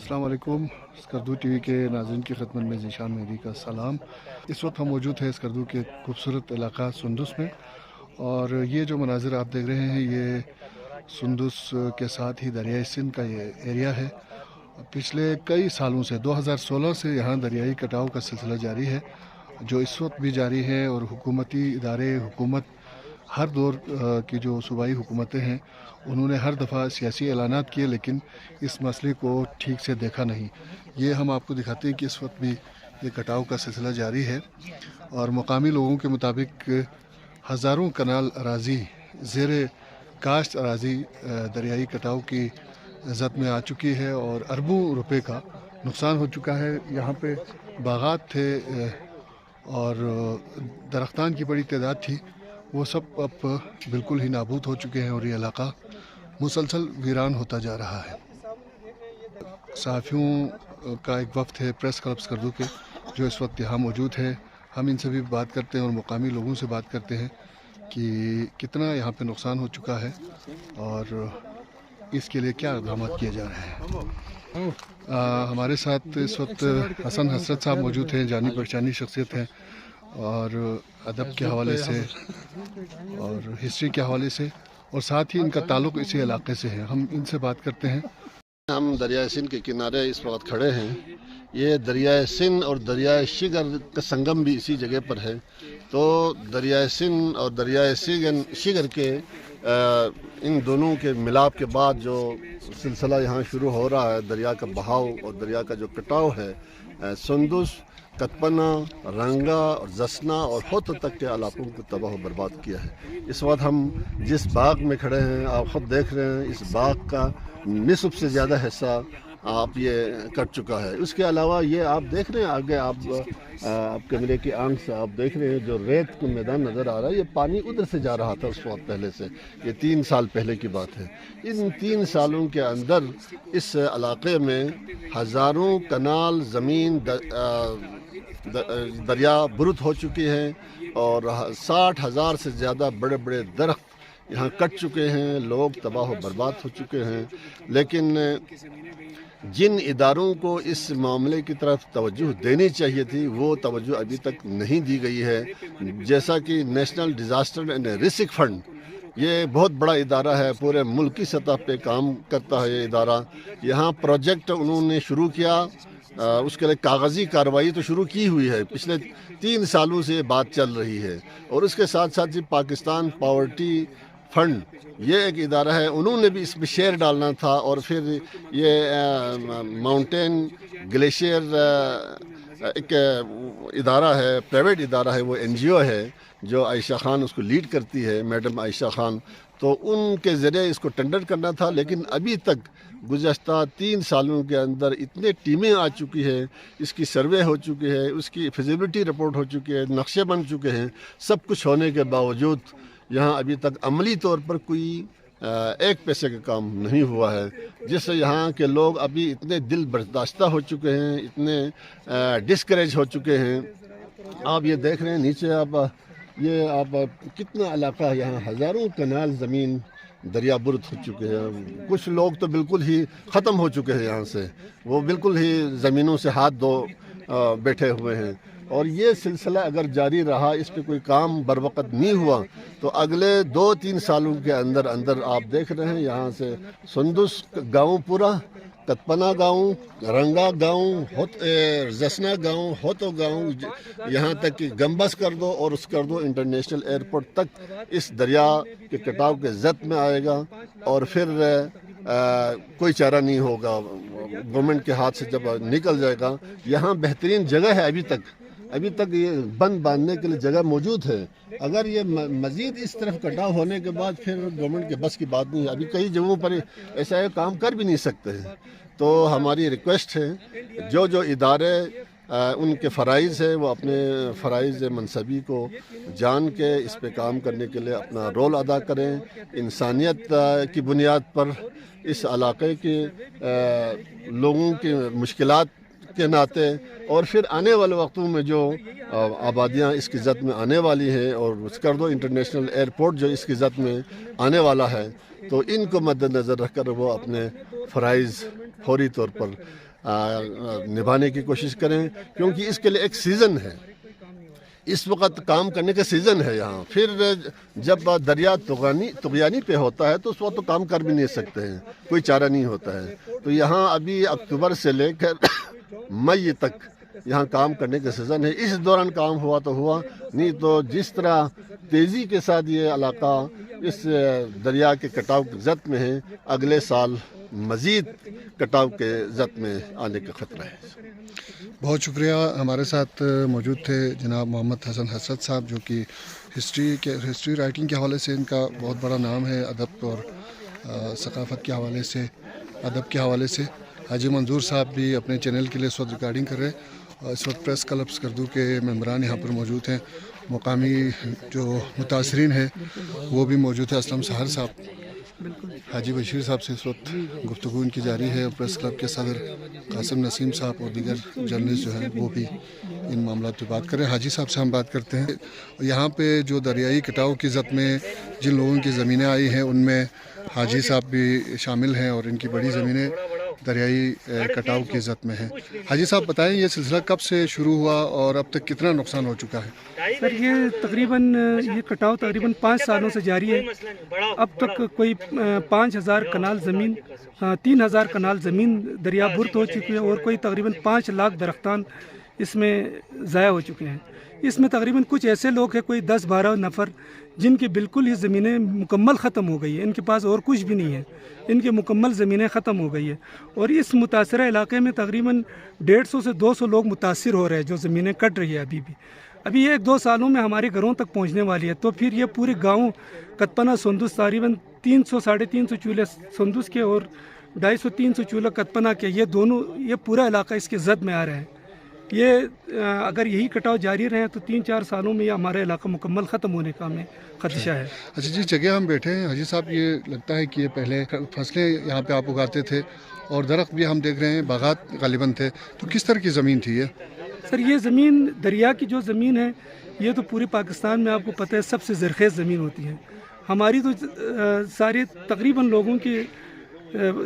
السلام علیکم. Skardu T V کے ناظرین کی خدمت میں ذیشان مہدی کا سلام. اس وقت ہم موجود ہیں اسکردو کے خوبصورت علاقہ سندس میں، اور یہ جو مناظر آپ دیکھ رہے ہیں یہ سندس کے ساتھ ہی دریائے سندھ کا یہ ایریا ہے. پچھلے کئی سالوں سے 2016 سے یہاں دریائی کٹاؤ کا سلسلہ جاری ہے، جو اس وقت بھی جاری ہے، اور حکومتی ادارے حکومت ہر دور کی جو صوبائی حکومتیں ہیں انہوں نے ہر دفعہ سیاسی اعلانات کیے، لیکن اس مسئلے کو ٹھیک سے دیکھا نہیں. یہ ہم آپ کو دکھاتے ہیں کہ اس وقت بھی یہ کٹاؤ کا سلسلہ جاری ہے، اور مقامی لوگوں کے مطابق ہزاروں کنال اراضی، زیر کاشت اراضی دریائی کٹاؤ کی زد میں آ چکی ہے، اور اربوں روپے کا نقصان ہو چکا ہے. یہاں پہ باغات تھے اور درختان کی بڑی تعداد تھی، وہ سب اب بالکل ہی نابود ہو چکے ہیں، اور یہ علاقہ مسلسل ویران ہوتا جا رہا ہے. صحافیوں کا ایک وفد ہے پریس کلب اسکردو کے جو اس وقت یہاں موجود ہے. ہم ان سے بھی بات کرتے ہیں اور مقامی لوگوں سے بات کرتے ہیں کہ کتنا یہاں پہ نقصان ہو چکا ہے اور اس کے لیے کیا اقدامات کیے جا رہے ہیں. ہمارے ساتھ اس وقت حسن حسرت صاحب موجود ہیں، جانی پہچانی شخصیت ہیں، اور ادب کے حوالے سے اور ہسٹری کے حوالے سے، اور ساتھ ہی ان کا تعلق اسی علاقے سے ہے. ہم ان سے بات کرتے ہیں. ہم دریائے سندھ کے کنارے اس وقت کھڑے ہیں. یہ دریائے سندھ اور دریائے شگر کا سنگم بھی اسی جگہ پر ہے. تو دریائے سندھ اور دریائے شگر کے ان دونوں کے ملاپ کے بعد جو سلسلہ یہاں شروع ہو رہا ہے، دریا کا بہاؤ اور دریا کا جو کٹاؤ ہے، سندس، کتپنا، رنگا اور زسنا اور ہوتو تک کے علاقوں کو تباہ و برباد کیا ہے. اس وقت ہم جس باغ میں کھڑے ہیں آپ خود دیکھ رہے ہیں، اس باغ کا نصف سے زیادہ حصہ آپ یہ کٹ چکا ہے. اس کے علاوہ یہ آپ دیکھ رہے ہیں آگے، آپ کیمرے کی آنکھ سے آپ دیکھ رہے ہیں جو ریت کا میدان نظر آ رہا ہے، یہ پانی ادھر سے جا رہا تھا اس وقت پہلے سے. یہ 3 سال پہلے کی بات ہے. ان 3 سالوں کے اندر اس علاقے میں ہزاروں کنال زمین دریا برد ہو چکی ہیں، اور 60,000 سے زیادہ بڑے بڑے درخت یہاں کٹ چکے ہیں. لوگ تباہ و برباد ہو چکے ہیں. لیکن جن اداروں کو اس معاملے کی طرف توجہ دینی چاہیے تھی وہ توجہ ابھی تک نہیں دی گئی ہے. جیسا کہ national disaster and risk fund, یہ بہت بڑا ادارہ ہے، پورے ملک کی سطح پہ کام کرتا ہے یہ ادارہ. یہاں پروجیکٹ انہوں نے شروع کیا، اس کے لیے کاغذی کارروائی تو شروع کی ہوئی ہے. پچھلے 3 سالوں سے یہ بات چل رہی ہے. اور اس کے ساتھ ساتھ جی پاکستان پاورٹی فنڈ، یہ ایک ادارہ ہے، انہوں نے بھی اس میں شیئر ڈالنا تھا. اور پھر یہ ماؤنٹین گلیشیئر ایک ادارہ ہے، پرائیویٹ ادارہ ہے، وہ NGO ہے جو عائشہ خان اس کو لیڈ کرتی ہے، میڈم عائشہ خان. تو ان کے ذریعے اس کو ٹینڈر کرنا تھا. لیکن ابھی تک گزشتہ 3 سالوں کے اندر اتنے ٹیمیں آ چکی ہے، اس کی سروے ہو چکی ہے، اس کی فیزیبلٹی رپورٹ ہو چکی ہے، نقشے بن چکے ہیں. سب کچھ ہونے کے باوجود یہاں ابھی تک عملی طور پر کوئی 1 پیسے کا کام نہیں ہوا ہے، جس سے یہاں کے لوگ ابھی اتنے دل برداشتہ ہو چکے ہیں، اتنے ڈسکریج ہو چکے ہیں. آپ یہ دیکھ رہے ہیں نیچے، آپ کتنا علاقہ ہے، یہاں ہزاروں کنال زمین دریا برد ہو چکے ہیں. کچھ لوگ تو بالکل ہی ختم ہو چکے ہیں یہاں سے، وہ بالکل ہی زمینوں سے ہاتھ دھو بیٹھے ہوئے ہیں. اور یہ سلسلہ اگر جاری رہا، اس پہ کوئی کام بروقت نہیں ہوا، تو اگلے 2-3 سالوں کے اندر آپ دیکھ رہے ہیں یہاں سے سندس گاؤں پورا، کتپنا گاؤں، رنگا گاؤں، زسنا گاؤں، ہوتو گاؤں، یہاں تک کہ گمبس کر دو اور کر دو انٹرنیشنل ایئرپورٹ تک اس دریا کے کٹاؤ کے زد میں آئے گا. اور پھر کوئی چارہ نہیں ہوگا، گورنمنٹ کے ہاتھ سے جب نکل جائے گا. یہاں بہترین جگہ ہے، ابھی تک یہ بند باندھنے کے لیے جگہ موجود ہے. اگر یہ مزید اس طرف کٹاؤ ہونے کے بعد پھر گورنمنٹ کے بس کی بات نہیں ہے. ابھی کئی جگہوں پر ایسا کام کر بھی نہیں سکتے ہیں. تو ہماری ریکویسٹ ہے جو ادارے ان کے فرائض ہے، وہ اپنے فرائض منصبی کو جان کے اس پہ کام کرنے کے لیے اپنا رول ادا کریں، انسانیت کی بنیاد پر اس علاقے کے لوگوں کی مشکلات کے ناطے. اور پھر آنے والے وقتوں میں جو آبادیاں اس کی زد میں آنے والی ہیں، اور اسکردو انٹرنیشنل ایئرپورٹ جو اس کی زد میں آنے والا ہے، تو ان کو مد نظر رکھ کر وہ اپنے فرائض فوری طور پر نبھانے کی کوشش کریں، کیونکہ اس کے لیے ایک سیزن ہے، اس وقت کام کرنے کا سیزن ہے یہاں. پھر جب دریا طغیانی پہ ہوتا ہے تو اس وقت تو کام کر بھی نہیں سکتے ہیں، کوئی چارہ نہیں ہوتا ہے. تو یہاں ابھی اکتوبر سے لے کر مئی تک یہاں کام کرنے کا سیزن ہے. اس دوران کام ہوا تو ہوا، نہیں تو جس طرح تیزی کے ساتھ یہ علاقہ اس دریا کے کٹاؤ کی زد میں ہے، اگلے سال مزید کٹاؤ کے زد میں آنے کا خطرہ ہے. بہت شکریہ. ہمارے ساتھ موجود تھے جناب محمد حسن حسرت صاحب، جو کہ ہسٹری رائٹنگ کے حوالے سے ان کا بہت بڑا نام ہے، ادب اور ثقافت کے حوالے سے، ادب کے حوالے سے. حاجی منظور صاحب بھی اپنے چینل کے لیے اس وقت ریکارڈنگ کر رہے ہیں. اس وقت پریس کلب اسکردو کے ممبران یہاں پر موجود ہیں. مقامی جو متاثرین ہیں وہ بھی موجود ہیں. اسلم سہر صاحب، حاجی بشیر صاحب سے اس وقت گفتگو ان کی جاری ہے. پریس کلب کے صدر قاسم نسیم صاحب اور دیگر جرنلسٹ جو ہیں وہ بھی ان معاملات پہ بات کر رہے ہیں. حاجی صاحب سے ہم بات کرتے ہیں. یہاں پہ جو دریائی کٹاؤ کی زد میں جن لوگوں کی زمینیں آئی ہیں ان میں حاجی صاحب بھی شامل ہیں، اور ان کی بڑی زمینیں دریائی کٹاؤ کی زد میں ہیں. حاجی صاحب بتائیں، یہ سلسلہ کب سے شروع ہوا اور اب تک کتنا نقصان ہو چکا ہے؟ سر یہ کٹاؤ تقریباً 5 سالوں سے جاری ہے. اب تک کوئی 5000 کنال زمین 3000 کنال زمین دریا برد ہو چکی ہے، اور کوئی تقریباً 5 لاکھ درختان اس میں ضائع ہو چکے ہیں. اس میں تقریباً کچھ ایسے لوگ ہیں، کوئی 10-12 نفر، جن کی بالکل ہی زمینیں مکمل ختم ہو گئی ہیں. ان کے پاس اور کچھ بھی نہیں ہے، ان کی مکمل زمینیں ختم ہو گئی ہے. اور اس متاثرہ علاقے میں تقریباً 150 سے 200 لوگ متاثر ہو رہے ہیں، جو زمینیں کٹ رہی ہے ابھی 1-2 سالوں میں ہمارے گھروں تک پہنچنے والی ہے. تو پھر یہ پورے گاؤں کتپنا سندس تقریباً 300-350 چولہے سندس کے اور 250-300 چولہے کتپنا کے، یہ پورا علاقہ اس کے زد میں آ رہا ہے. یہ اگر یہی کٹاؤ جاری رہے تو 3-4 سالوں میں یہ ہمارا علاقہ مکمل ختم ہونے کا ہمیں خدشہ ہے. اچھا جی، جگہ ہم بیٹھے ہیں. حاجی صاحب، یہ لگتا ہے کہ یہ پہلے فصلیں یہاں پہ آپ اگاتے تھے اور درخت بھی ہم دیکھ رہے ہیں، باغات غالباً تھے، تو کس طرح کی زمین تھی یہ؟ سر، یہ زمین دریا کی جو زمین ہے، یہ تو پورے پاکستان میں آپ کو پتہ ہے سب سے زرخیز زمین ہوتی ہے. ہماری تو سارے تقریباً لوگوں کی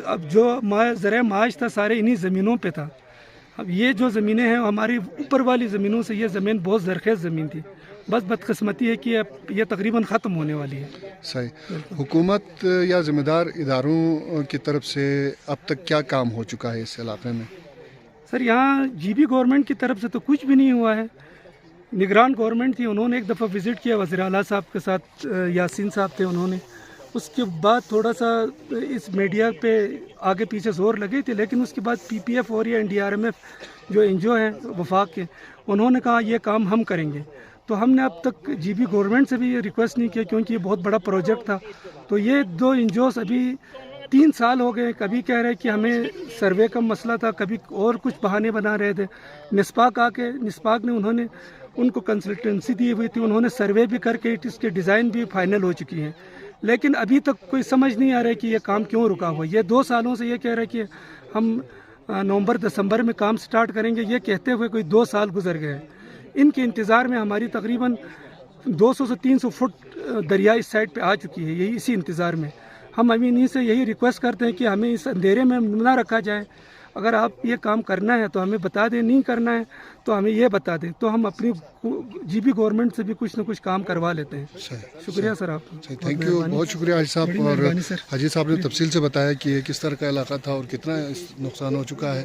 اب جو ذرائع معاش تھا سارے انہی زمینوں پہ تھا. اب یہ جو زمینیں ہیں ہماری اوپر والی زمینوں سے یہ زمین بہت زرخیز زمین تھی. بس بدقسمتی ہے کہ یہ تقریباً ختم ہونے والی ہے. صحیح. حکومت یا ذمہ دار اداروں کی طرف سے اب تک کیا کام ہو چکا ہے اس علاقے میں؟ سر، یہاں گورنمنٹ کی طرف سے تو کچھ بھی نہیں ہوا ہے. نگران گورنمنٹ تھی، انہوں نے ایک دفعہ وزٹ کیا وزیر اعلیٰ صاحب کے ساتھ، یاسین صاحب تھے انہوں نے. اس کے بعد تھوڑا سا اس میڈیا پہ آگے پیچھے زور لگے تھے، لیکن اس کے بعد PPF اور یہ NDRMF جو NGO ہیں وفاق کے، انہوں نے کہا یہ کام ہم کریں گے. تو ہم نے اب تک گورنمنٹ سے بھی یہ ریکویسٹ نہیں کیا، کیونکہ یہ بہت بڑا پروجیکٹ تھا. تو یہ 2 NGOs ابھی 3 سال ہو گئے، کبھی کہہ رہے کہ ہمیں سروے کا مسئلہ تھا، کبھی اور کچھ بہانے بنا رہے تھے. نسپاک نے انہوں نے ان کو کنسلٹنسی دی ہوئی تھی، انہوں نے سروے بھی کر کے اس کے ڈیزائن بھی فائنل ہو چکی ہیں. لیکن ابھی تک کوئی سمجھ نہیں آ رہا ہے کہ یہ کام کیوں رکا ہوا ہے. یہ 2 سالوں سے یہ کہہ رہے کہ ہم نومبر-دسمبر میں کام سٹارٹ کریں گے، یہ کہتے ہوئے کوئی 2 سال گزر گئے. ان کے انتظار میں ہماری تقریباً 200 سے 300 فٹ دریا اس سائڈ پہ آ چکی ہے. یہی اسی انتظار میں ہم ابھی انہیں سے یہی ریکویسٹ کرتے ہیں کہ ہمیں اس اندھیرے میں نہ رکھا جائے. اگر آپ یہ کام کرنا ہے تو ہمیں بتا دیں، نہیں کرنا ہے تو ہمیں یہ بتا دیں، تو ہم اپنی گورنمنٹ سے بھی کچھ نہ کچھ کام کروا لیتے ہیں. شکریہ سر آپ کا. تھینک یو، بہت شکریہ حاجی صاحب. اور حاجی صاحب نے تفصیل سے بتایا کہ یہ کس طرح کا علاقہ تھا اور کتنا نقصان ہو چکا ہے.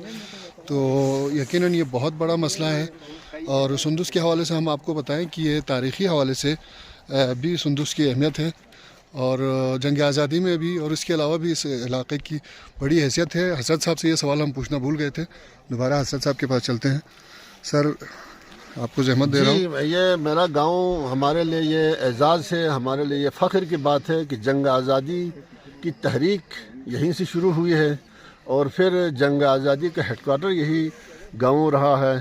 تو یقیناً یہ بہت بڑا مسئلہ ہے. اور سندس کے حوالے سے ہم آپ کو بتائیں کہ یہ تاریخی حوالے سے بھی سندس کی اہمیت ہے، اور جنگ آزادی میں بھی، اور اس کے علاوہ بھی اس علاقے کی بڑی حیثیت ہے. حسرت صاحب سے یہ سوال ہم پوچھنا بھول گئے تھے، دوبارہ حسرت صاحب کے پاس چلتے ہیں. سر، آپ کو زحمت دے رہا ہوں. یہ میرا گاؤں ہمارے لیے یہ اعزاز ہے، ہمارے لیے یہ فخر کی بات ہے کہ جنگ آزادی کی تحریک یہیں سے شروع ہوئی ہے، اور پھر جنگ آزادی کا ہیڈ کوارٹر یہی گاؤں رہا ہے.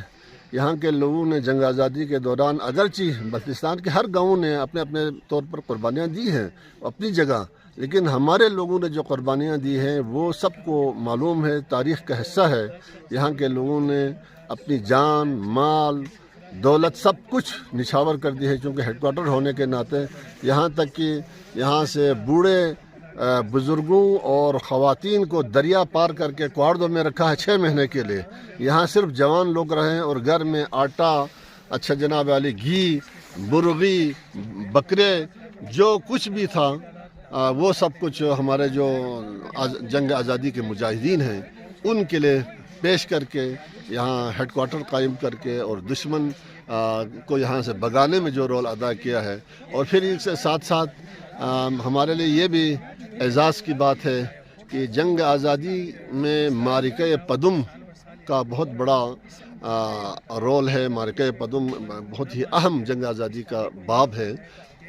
یہاں کے لوگوں نے جنگ آزادی کے دوران، اگرچہ بلتستان کے ہر گاؤں نے اپنے اپنے طور پر قربانیاں دی ہیں اپنی جگہ، لیکن ہمارے لوگوں نے جو قربانیاں دی ہیں وہ سب کو معلوم ہے، تاریخ کا حصہ ہے. یہاں کے لوگوں نے اپنی جان، مال، دولت سب کچھ نچھاور کر دی ہے، چونکہ ہیڈ کوارٹر ہونے کے ناطے. یہاں تک کہ یہاں سے بوڑھے बुज़ुर्गों और ख़वातीन को दरिया पार करके क्वार्डो में रखा है 6 महीने के लिए। यहाँ सिर्फ जवान लोग रहे और घर में आटा, अच्छा जनाब वाली घी, मुर्गी, बकरे, जो कुछ भी था वो सब कुछ हमारे जो जंग आज़ादी के मुजाहिदीन हैं उनके लिए पेश करके यहाँ हेडक्वार्टर कायम करके और दुश्मन को यहाँ से भगाने में जो रोल अदा किया है। और फिर इसके साथ साथ हमारे लिए ये भी एजाज़ की बात है कि जंग आज़ादी में मारिका पदुम का बहुत बड़ा रोल है। मारिका पदुम बहुत ही अहम जंग आज़ादी का बाब है।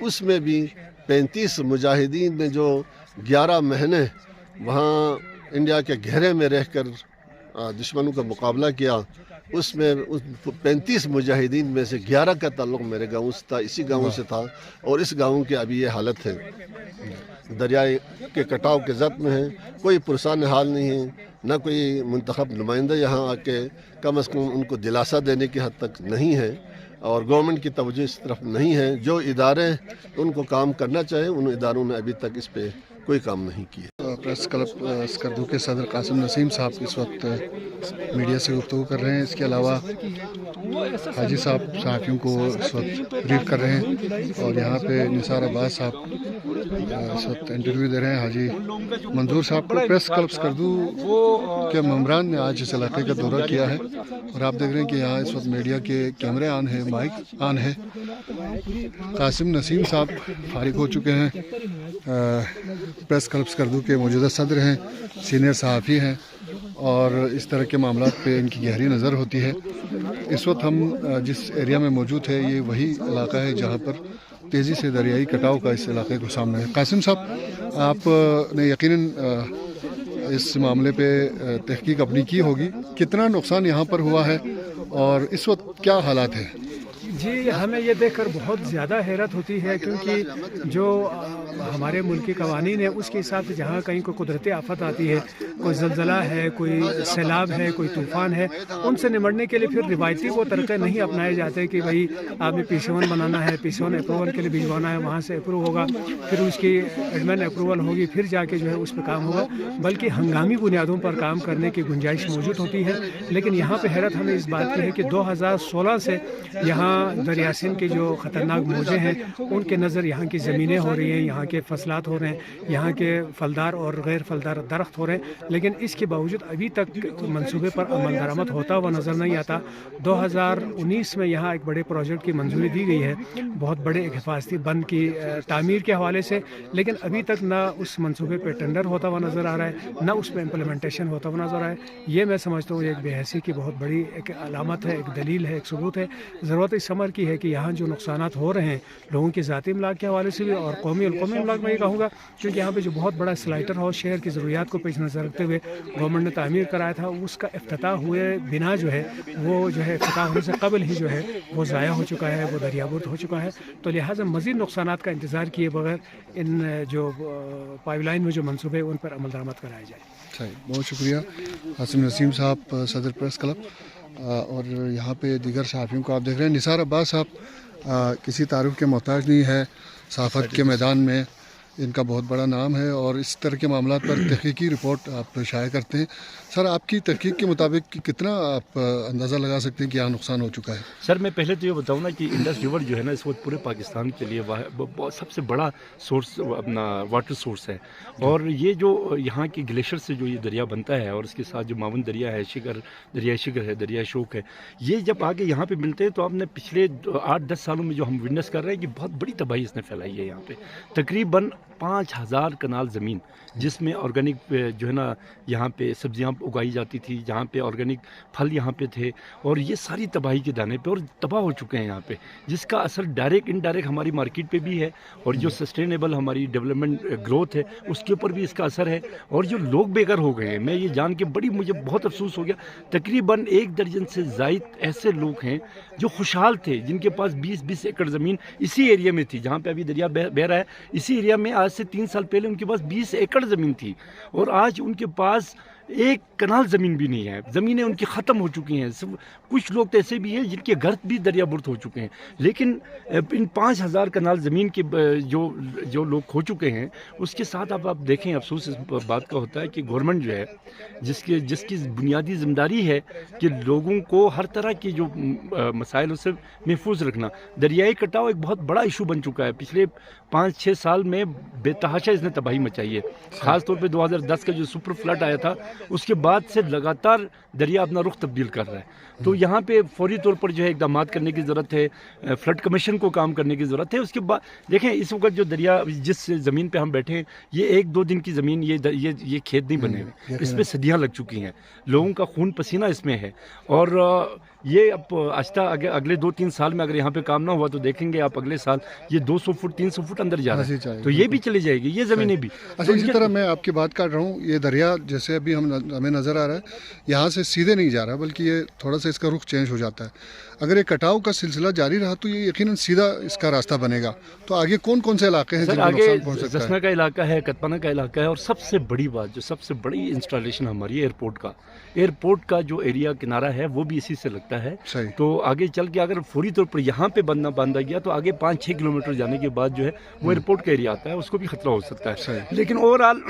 उसमें भी 35 मुजाहिदीन ने जो 11 महीने वहाँ इंडिया के घेरे में रहकर दुश्मनों का मुकाबला किया, उसमें उस 35 मुजाहिदीन में से 11 का ताल्लुक़ मेरे गाँव से था, इसी गाँव से था। और इस गाँव की अभी ये हालत है, दरियाए के कटाव के ज़द में है, कोई पुरसान हाल नहीं है, न कोई मुंतखब नुमाइंदा यहाँ आके कम अज़ कम उनको दिलासा देने की हद तक नहीं है और गवर्नमेंट की तवज्जो इस तरफ नहीं है। जो इदारे उनको काम करना चाहिए उन इदारों ने अभी तक इस पे कोई काम नहीं किया। प्रेस क्लब स्कर्दू के सदर कासिम नसीम साहब इस वक्त मीडिया से गुफ्तगू कर रहे हैं। इसके अलावा हाजी साहब सहाफ़ियों को इस वक्त ब्रीफ कर रहे हैं और यहाँ पे निसार अब्बास साहब इस वक्त इंटरव्यू दे रहे हैं हाजी मंजूर साहब को। प्रेस क्लब स्कर्दू के मम्बरान ने आज इस इलाके का दौरा किया है और आप देख रहे हैं कि यहाँ इस वक्त मीडिया के कैमरे ऑन है, माइक ऑन है। कासिम नसीम साहब फारिग हो चुके हैं, प्रेस क्लब स्कर्दू के मौजूदा सदर हैं, सीनियर सहाफ़ी हैं और इस तरह के मामलात पे इनकी गहरी नज़र होती है। इस वक्त हम जिस एरिया में मौजूद है ये वही इलाका है जहाँ पर तेज़ी से दरियाई कटाव का इस इलाके को सामना है। कासिम साहब, आपने यकीनन इस मामले पे तहकीक अपनी की होगी, कितना नुकसान यहाँ पर हुआ है और इस वक्त क्या हालात हैं? जी, हमें ये देखकर बहुत ज़्यादा हैरत होती है क्योंकि जो हमारे मुल्क के कवानीन है उसके हिसाब से जहाँ कहीं कोई कुदरती आफत आती है, कोई ज़लज़ला है, कोई सैलाब है, कोई तूफ़ान है, उनसे निमटने के लिए फिर रिवायती वो तरीक़े नहीं अपनाए जाते कि भाई आपने पी7 बनाना है, पी7 अप्रूवल के लिए भिजवाना है, वहाँ से अप्रूव होगा, फिर उसकी एडमिन अप्रूवल होगी, फिर जाके जो है उस पर काम होगा, बल्कि हंगामी बुनियादों पर काम करने की गुंजाइश मौजूद होती है। लेकिन यहाँ पर हैरत हमें इस बात की है कि 2016 से यहाँ दरिया सिंध के जो ख़तरनाक मौजे हैं उनके नज़र यहाँ की ज़मीनें हो रही हैं, यहाँ के फसलात हो रहे हैं, यहाँ के फलदार और गैर फलदार दरख्त हो रहे हैं, लेकिन इसके बावजूद अभी तक मंसूबे पर अमल दरामद होता हुआ नज़र नहीं आता। 2019 में यहाँ एक बड़े प्रोजेक्ट की मंजूरी दी गई है, बहुत बड़े एक हिफाजती बंद की तामीर के हवाले से, लेकिन अभी तक ना उस मंसूबे पर टेंडर होता हुआ नज़र आ रहा है, ना उस पर इम्प्लीमेंटेशन होता हुआ नज़र आ रहा है। ये मैं समझता हूँ एक बेहसी की बहुत बड़ी एक अलामत है, एक दलील है, एक सबूत है। ज़रूरत इस अमर की है कि यहाँ जो नुकसानात हो रहे हैं लोगों के ज़ाती इमलाक के हवाले से भी और कौमी इमलाक में ये कहूँगा, क्योंकि यहाँ पे जो बहुत बड़ा स्लाइटर हाउस शहर की ज़रूरियात को पेश नज़र रखते हुए गवर्नमेंट ने तामीर कराया था, उसका इफ्तिताह हुए बिना जो है वो जो है इफ्तिताह होने से कबल ही जो है वो ज़ाया हो चुका है, वो दरियाबुर्द हो चुका है। तो लिहाजा मज़ीद नुकसानात का इंतज़ार किए बगैर इन जो पाइपलाइन में जो मनसूबे उन पर अमल दरामद कराया जाए। सही, बहुत शुक्रिया कासिम नसीम साहब, सदर प्रेस क्लब। और यहाँ पे दीगर सहाफ़ियों को आप देख रहे हैं। निसार अब्बास साहब किसी तारुफ के मोहताज नहीं है, सहाफ़त के मैदान में इनका बहुत बड़ा नाम है और इस तरह के मामलों पर तहकीकी रिपोर्ट आप शाया करते हैं। सर, आपकी तहकीक के मुताबिक कितना आप अंदाज़ा लगा सकते हैं कि यहाँ नुकसान हो चुका है? सर, मैं पहले तो ये बताऊँ ना कि इंडस रिवर जो है ना इस वक्त पूरे पाकिस्तान के लिए सबसे बड़ा सोर्स अपना वाटर सोर्स है। और ये जो यहाँ के ग्लेशियर से जो ये दरिया बनता है और इसके साथ जो मावन दरिया है, दरिया शिगर है, दरिया शोक है, ये जब आगे यहाँ पे मिलते हैं तो आपने पिछले 8-10 सालों में जो हम विटनेस कर रहे हैं कि बहुत बड़ी तबाही इसने फैलाई है। यहाँ पे तकरीबन 5000 कनाल ज़मीन जिसमें ऑर्गेनिक जो है ना यहाँ पे सब्जियाँ उगाई जाती थी, जहाँ पे ऑर्गेनिक फल यहाँ पे थे, और ये सारी तबाही के दाने पे और तबाह हो चुके हैं यहाँ पे, जिसका असर डायरेक्ट इनडायरेक्ट हमारी मार्केट पे भी है और जो सस्टेनेबल हमारी डेवलपमेंट ग्रोथ है उसके ऊपर भी इसका असर है। और जो लोग बेघर हो गए हैं, मैं ये जान के मुझे बहुत अफसोस हो गया, तकरीबन 1 दर्जन से ज़ायद ऐसे लोग हैं जो खुशहाल थे, जिनके पास 20-20 एकड़ ज़मीन इसी एरिया में थी जहाँ पे अभी दरिया बह रहा है। इसी एरिया में आज से 3 साल पहले उनके पास 20 एकड़ ज़मीन थी और आज उनके पास एक कनाल ज़मीन भी नहीं है, ज़मीनें उनकी ख़त्म हो चुकी हैं। कुछ लोग तो ऐसे भी हैं जिनके घर भी दरियाबुर्द हो चुके हैं। लेकिन इन 5000 कनाल ज़मीन के जो लोग खो चुके हैं, उसके साथ अब आप देखें, अफसोस इस बात का होता है कि गवर्नमेंट जो है, जिसकी बुनियादी ज़िम्मेदारी है कि लोगों को हर तरह की जो मसाइल उससे महफूज रखना। दरियाई कटाव एक बहुत बड़ा इशू बन चुका है। पिछले 5-6 साल में बेतहाशा इसने तबाही मचाई है। ख़ास तौर पे 2010 का जो सुपर फ्लड आया था, उसके बाद से लगातार दरिया अपना रुख तब्दील कर रहा है। तो यहाँ पे फौरी तौर पर जो है इक़दाम करने की ज़रूरत है, फ्लड कमीशन को काम करने की ज़रूरत है। उसके बाद देखें, इस वक्त जो दरिया, जिस ज़मीन पे हम बैठे हैं, ये 1-2 दिन की ज़मीन, ये खेत नहीं बने हुए, इसमें सदियाँ लग चुकी हैं, लोगों का खून पसीना इसमें है। और ये अब आहिस्ता अगले 2-3 साल में अगर यहाँ पे काम ना हुआ तो देखेंगे आप अगले साल ये 200 फुट 300 फुट अंदर जा रहा है, तो ये भी चली जाएगी, ये ज़मीनें भी। अच्छा, इसी तरह मैं आपकी बात काट रहा हूँ, ये दरिया जैसे अभी हमें नज़र आ रहा है, यहाँ से सीधे नहीं जा रहा, बल्कि ये थोड़ा सा इसका रुख चेंज हो जाता है। अगर ये कटाव का सिलसिला जारी रहा तो ये यकीनन सीधा इसका रास्ता बनेगा। तो आगे कौन कौन से इलाके हैं जिनको नुकसान पहुंच सकता है? जसना का इलाका है, कतपना का इलाका है, और सबसे बड़ी बात, जो सबसे बड़ी इंस्टॉलेशन हमारी एयरपोर्ट का जो एरिया किनारा है, वो भी इसी से लगता है। सही। तो आगे चल के अगर फौरी तौर पर यहाँ पे बांधा गया तो आगे 5-6 किलोमीटर जाने के बाद जो है वो एयरपोर्ट का एरिया आता है, उसको भी खतरा हो सकता है। लेकिन ओवरऑल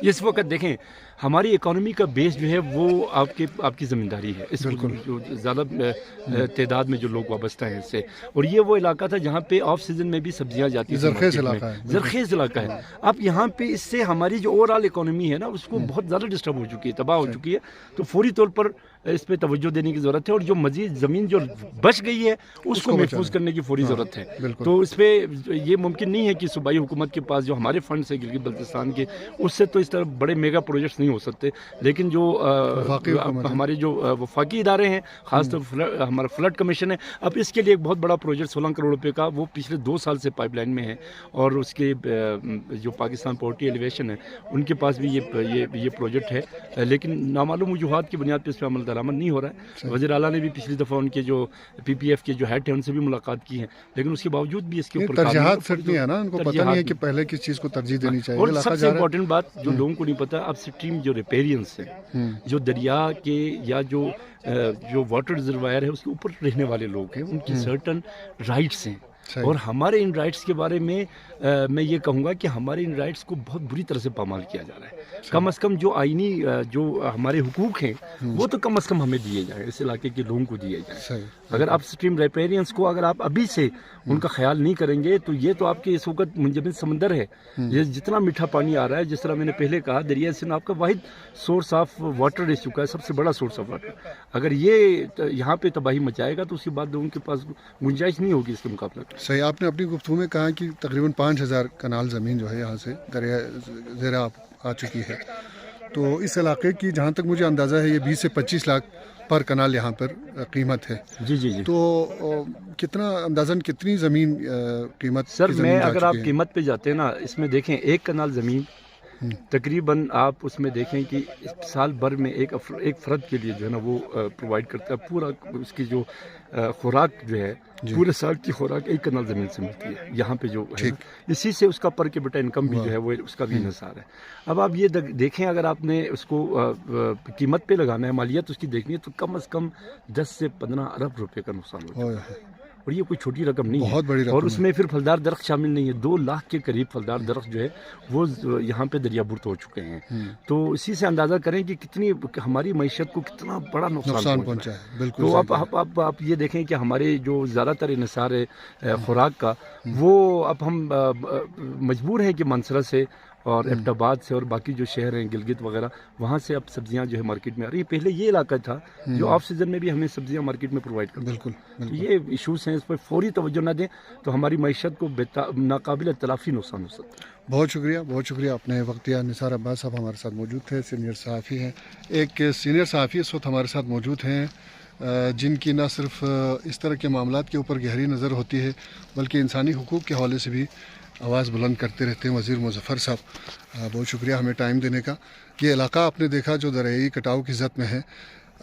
इस वक्त देखें, हमारी इकोनॉमी का बेस जो है वो आपकी ज़मींदारी है। इस जो ज़्यादा तादाद में जो लोग वाबस्ता हैं इससे, और ये वो इलाका था जहाँ पे ऑफ सीजन में भी सब्जियाँ जाती थी, ज़रखेज़ इलाका है। अब यहाँ पे इससे हमारी जो ओवरऑल इकोनॉमी है ना, उसको बहुत ज़्यादा डिस्टर्ब हो चुकी है, तबाह हो चुकी है। तो फौरी तौर पर इस पे तवज्जो देने की ज़रूरत है, और जो मज़ीद ज़मीन जो बच गई है उसको महफूज करने की फौरी ज़रूरत है। तो इस पर ये मुमकिन नहीं है कि सूबाई हुकूमत के पास जो हमारे फंड है गिलगित बल्तिस्तान के, उससे तो इस तरह बड़े मेगा प्रोजेक्ट्स नहीं हो सकते। लेकिन जो हमारे जो वफाकी इदारे हैं, ख़ासतौर हमारा फ्लड कमीशन है, अब इसके लिए एक बहुत बड़ा प्रोजेक्ट 16 करोड़ रुपये का, वो पिछले 2 साल से पाइपलाइन में है। और उसके जो पाकिस्तान पोवर्टी एलिवेशन है, उनके पास भी ये प्रोजेक्ट है, लेकिन नामालूम वजूहात की बुनियाद पर इस पर अमल दरामद नहीं हो रहा है। वज़ीर आला ने भी पिछली दफ़ा उनके जो PPF के जो हेड हैं उनसे भी मुलाकात की है, लेकिन उसके बावजूद भी इसके ऊपर तरजीहात सेट नहीं है ना, उनको पता नहीं है कि पहले किस चीज़ को तरजीह देनी चाहिए। और सबसे इम्पोर्टेंट बात जो लोगों को नहीं पता, अब स्ट्रीम जो रिपेरियंस है, जो दरिया के या जो वाटर रिजर्वायर है उसके ऊपर रहने वाले लोग हैं, उनकी सर्टन राइट्स हैं। और हमारे इन राइट्स के बारे में मैं ये कहूँगा कि हमारे इन राइट्स को बहुत बुरी तरह से पामाल किया जा रहा है। कम अज़ कम जो आईनी जो हमारे हुकूक हैं वो तो कम अज़ कम हमें दिए जाएँ, इस इलाके के लोगों को दिए जाएँ। अगर आप स्ट्रीम रिपेरियंस को अगर आप अभी से उनका ख्याल नहीं करेंगे तो ये तो आपके इस वक्त मुंजमद समंदर है। ये जितना मीठा पानी आ रहा है, जिस तरह मैंने पहले कहा, दरिया सिंध आपका वाहिद सोर्स ऑफ वाटर रह चुका है, सबसे बड़ा सोर्स ऑफ वाटर। अगर ये यहाँ पे तबाही मचाएगा तो उसके बाद उनके पास गुंजाइश नहीं होगी इसके मुकाबले। सही, आपने अपनी गुफ्तगू में कहा कि तकरीबन 5000 कनाल ज़मीन जो है यहाँ से दरिया ज़ेर आ चुकी है। तो इस इलाके की जहाँ तक मुझे अंदाज़ा है ये 20 से 25 लाख पर कनाल यहाँ पर कीमत है। जी। तो कितना अंदाज़न कितनी ज़मीन कीमत? सर मैं अगर आप कीमत पे जाते हैं ना, इसमें देखें 1 कनाल ज़मीन तकरीबन आप उसमें देखें कि साल भर में एक फ़र्द के लिए जो है ना वो प्रोवाइड करता है पूरा उसकी जो खुराक जो है, पूरे साल की खुराक 1 कनाल ज़मीन से मिलती है यहाँ पे जो है। इसी से उसका पर कैपिटा इनकम भी जो है वो उसका भी इंहिसार है। अब आप ये देखें, अगर आपने उसको कीमत पे लगाना है, मालियत उसकी देखनी है, तो कम से कम 10 से 15 अरब रुपए का नुकसान होता है। और ये कोई छोटी रकम नहीं बहुत है, बड़ी रकम। और उसमें फिर फलदार दरख्त शामिल नहीं है। 2 लाख के करीब फलदार दरख्त जो है वो यहाँ पे दरियाबुर्द हो चुके हैं। तो इसी से अंदाज़ा करें कि कितनी हमारी मईशत को कितना बड़ा नुकसान पहुँचा है। बिल्कुल। तो आप ये देखें कि हमारे जो ज़्यादातर इन्हिसार है खुराक का, वो अब हम मजबूर हैं कि मंसरा से और एबटाबाद से और बाकी जो शहर हैं गिलगित वगैरह, वहाँ से अब सब्जियाँ जो है मार्केट में आ रही है। पहले ये इलाका था जो ऑफ सीजन में भी हमें सब्जियाँ मार्केट में प्रोवाइड करता। बिल्कुल। ये इशूज़ हैं, इस पर फौरी तवज्जो ना दें तो हमारी मईशत को नाकाबिल तलाफ़ी नुकसान हो सकता है। बहुत शुक्रिया। अपने वक्तिया निसार अब्बास साहब हमारे साथ मौजूद थे, सीनियर सहाफ़ी हैं। एक सीनियर सहाफ़ी इस वक्त हमारे साथ मौजूद हैं जिनकी न सिर्फ इस तरह के मामलात के ऊपर गहरी नज़र होती है, बल्कि इंसानी हुकूक़ के हवाले से भी आवाज़ बुलंद करते रहते हैं। वज़ीर मुज़फ़्फ़र साहब, बहुत शुक्रिया हमें टाइम देने का। ये इलाका आपने देखा जो दरियाई कटाव की ज़द में है,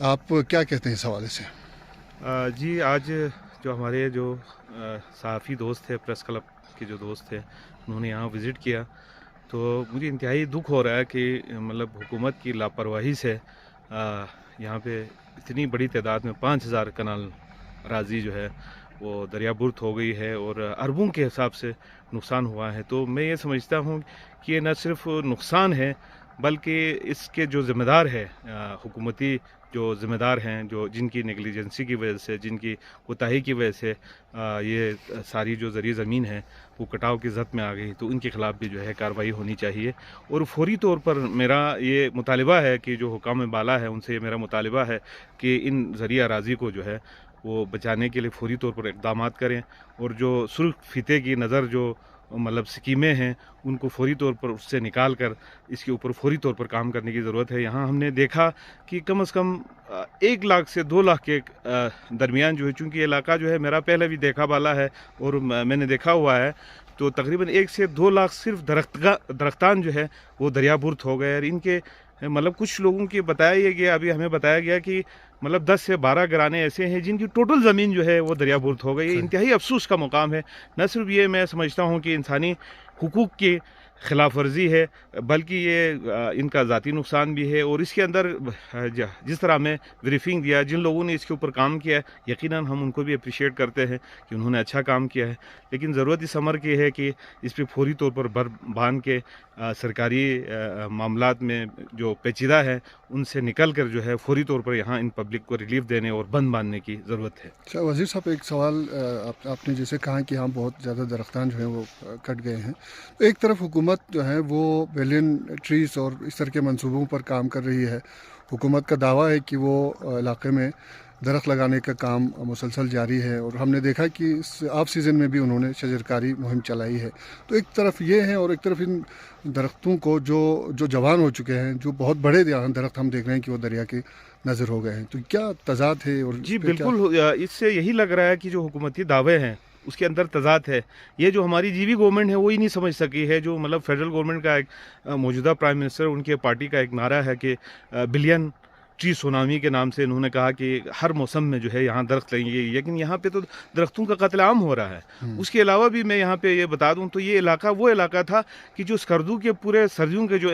आप क्या कहते हैं इस हवाले से? जी, आज जो हमारे जो सहाफ़ी दोस्त थे, प्रेस क्लब के जो दोस्त थे, उन्होंने यहाँ विज़िट किया तो मुझे इंतहाई दुख हो रहा है कि मतलब हुकूमत की लापरवाही से यहाँ पे इतनी बड़ी तादाद में 5000 कनाल अराजी जो है वो दरियाबुर्द हो गई है और अरबों के हिसाब से नुकसान हुआ है। तो मैं ये समझता हूँ कि ये न सिर्फ नुकसान है बल्कि इसके जो ज़िम्मेदार है हुकूमती जो ज़िम्मेदार हैं, जो जिनकी नेगलिजेंसी की वजह से, जिनकी कोताही की वजह से ये सारी जो ज़रिए ज़मीन है वो कटाव की ज़द में आ गई, तो उनके ख़िलाफ़ भी जो है कार्रवाई होनी चाहिए। और फौरी तौर पर मेरा ये मुतालिबा है कि जो हुकाम बाला है उनसे ये मेरा मुतालिबा है कि इन ज़रिया अराज़ी को जो है वो बचाने के लिए फौरी तौर पर इक़दामात करें और जो सुर्ख फीते की नज़र जो मतलब स्कीमें हैं उनको फौरी तौर पर उससे निकाल कर इसके ऊपर फौरी तौर पर काम करने की ज़रूरत है। यहाँ हमने देखा कि कम से कम 1 लाख से 2 लाख के दरमियान जो है, चूँकि इलाका जो है मेरा पहले भी देखा वाला है और मैंने देखा हुआ है, तो तकरीबन 1 से 2 लाख सिर्फ दरख्तान जो है वो दरियाबुर्द हो गए। और इनके मतलब कुछ लोगों की बताया गया, अभी हमें बताया गया कि मतलब 10 से 12 घराने ऐसे हैं जिनकी टोटल ज़मीन जो है वो दरियाबुर्द हो गई। इंतहाई अफसोस का मुकाम है। न सिर्फ ये मैं समझता हूँ कि इंसानी हुकूक की खिलाफ वर्जी है, बल्कि ये इनका ज़ाती नुकसान भी है। और इसके अंदर जिस तरह में ब्रीफिंग दिया, जिन लोगों ने इसके ऊपर काम किया है, यकीनन हम उनको भी अप्रिशिएट करते हैं कि उन्होंने अच्छा काम किया है। लेकिन ज़रूरत इस अमर की है कि इस पर फौरी तौर पर बांध के सरकारी मामलात में जो पेचीदा है उनसे निकल कर जो है फौरी तौर पर यहाँ इन पब्लिक को रिलीफ देने और बंद बांधने की ज़रूरत है। अच्छा वज़ीर साहब, एक सवाल आपने जैसे कहा कि यहाँ बहुत ज़्यादा दरख्तान जो हैं वो कट गए हैं, तो एक तरफ हुकूमत जो है वो बिलियन ट्रीज़ और इस तरह के मंसूबों पर काम कर रही है। हुकूमत का दावा है कि वो इलाके में दरख्त लगाने का काम मुसलसल जारी है और हमने देखा कि इस ऑफ सीज़न में भी उन्होंने शजरकारी मुहिम चलाई है। तो एक तरफ ये है और एक तरफ इन दरख्तों को जो जवान हो चुके हैं, जो बहुत बड़े दरख्त हम देख रहे हैं कि वो दरिया के नज़र हो गए हैं, तो क्या तजाद है? और जी बिल्कुल, इससे यही लग रहा है कि जो हुकूमती दावे हैं उसके अंदर तजाद है। ये जो हमारी जीवी गवर्नमेंट है वो ही नहीं समझ सकी है। जो मतलब फेडरल गवर्नमेंट का एक मौजूदा प्राइम मिनिस्टर, उनके पार्टी का एक नारा है कि बिलियन ट्री सुनामी के नाम से इन्होंने कहा कि हर मौसम में जो है यहाँ दरख्त लगेंगे, लेकिन यहाँ पे तो दरख्तों का कत्लेआम हो रहा है। उसके अलावा भी मैं यहाँ पे ये बता दूँ तो ये इलाका वो इलाका था कि जो स्कर्दू के पूरे सर्दियों के जो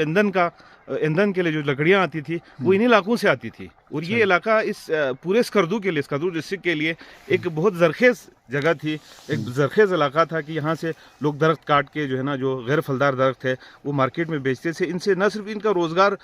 ईंधन के लिए जो लकड़ियाँ आती थी वो इन इलाकों से आती थी। और ये इलाका इस पूरे स्कर्दू के लिए, स्कर्दू डिस्ट्रिक्ट के लिए एक बहुत जरखेज़ जगह थी, एक जरखेज़ इलाका था कि यहाँ से लोग दरख्त काट के जो है ना, जो गैर फलदार दरख्त है वो मार्केट में बेचते थे। इनसे न सिर्फ इनका रोज़गार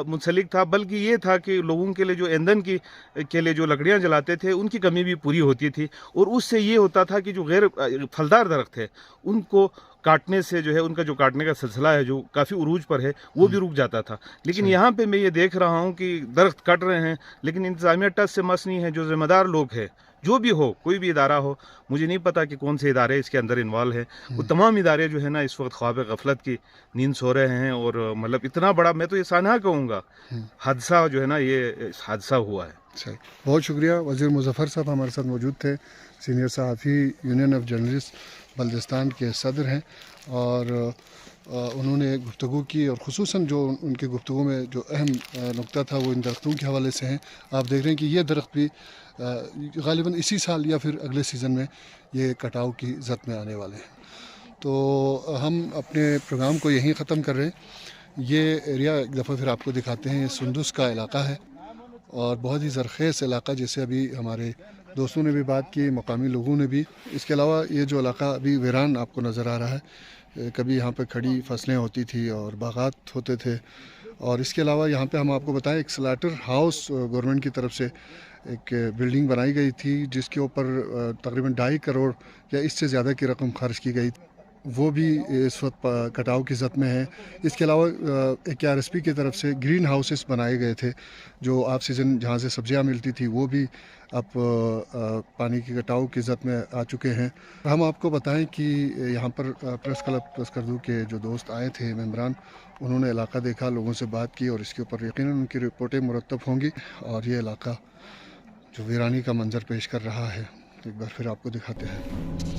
मुंसलिक था, बल्कि ये था कि लोगों के लिए जो ईंधन के लिए जो लकड़ियाँ जलाते थे उनकी कमी भी पूरी होती थी। और उससे ये होता था कि जो गैर फलदार दरख्त है उनको काटने से जो है, उनका जो काटने का सिलसिला है जो काफ़ी उरूज पर है वो भी रुक जाता था। लेकिन यहाँ पे मैं ये देख रहा हूँ कि दरख्त कट रहे हैं, लेकिन इंतज़ामिया टच से मस नहीं है। जो ज़िम्मेदार लोग हैं, जो भी हो, कोई भी इदारा हो, मुझे नहीं पता कि कौन से इदारे इसके अंदर इन्वॉल्व है, वो तमाम इदारे जो है ना इस वक्त ख्वाब गफलत की नींद सो रहे हैं। और मतलब इतना बड़ा, मैं तो ये सानहा कहूँगा, हादसा जो है ना, ये हादसा हुआ है। सही, बहुत शुक्रिया। वज़ीर मुज़फ़्फ़र साहब हमारे साथ मौजूद थे, सीनियर सहाफ़ी, यूनियन ऑफ जर्नलिस्ट बल्दिस्तान के सदर हैं, और उन्होंने गुफ्तगू की और ख़ुसूसन जो उनकी गुफ्तगू में जो अहम नुक्ता था वो इन दरख्तों के हवाले से हैं। आप देख रहे हैं कि ये दरख्त भी ग़ालिबन इसी साल या फिर अगले सीज़न में ये कटाव की ज़द में आने वाले हैं। तो हम अपने प्रोग्राम को यहीं ख़त्म कर रहे हैं। ये एरिया एक दफ़ा फिर आपको दिखाते हैं, ये सुंदुस का इलाका है और बहुत ही ज़रख़ेज़ इलाका, जैसे अभी हमारे दोस्तों ने भी बात की, मकामी लोगों ने भी। इसके अलावा ये जो इलाका अभी वीरान आपको नज़र आ रहा है, कभी यहाँ पे खड़ी फसलें होती थी और बागात होते थे। और इसके अलावा यहाँ पे हम आपको बताएं, एक स्लाटर हाउस गवर्नमेंट की तरफ से एक बिल्डिंग बनाई गई थी जिसके ऊपर तकरीबन 2.5 करोड़ या इससे ज़्यादा की रकम खर्च की गई, वो भी इस वक्त कटाव की ज़द में है। इसके अलावा KRSP की तरफ से ग्रीन हाउसेस बनाए गए थे, जो ऑफ सीज़न जहाँ से सब्जियाँ मिलती थी वो भी अब पानी की कटाव की ज़द में आ चुके हैं। हम आपको बताएं कि यहाँ पर प्रेस क्लब स्कर्दू के जो दोस्त आए थे, मेंबरान, उन्होंने इलाका देखा, लोगों से बात की और इसके ऊपर यकीनन उनकी रिपोर्टें मुरतब होंगी। और ये इलाका जो वीरानी का मंजर पेश कर रहा है, एक बार फिर आपको दिखाते हैं।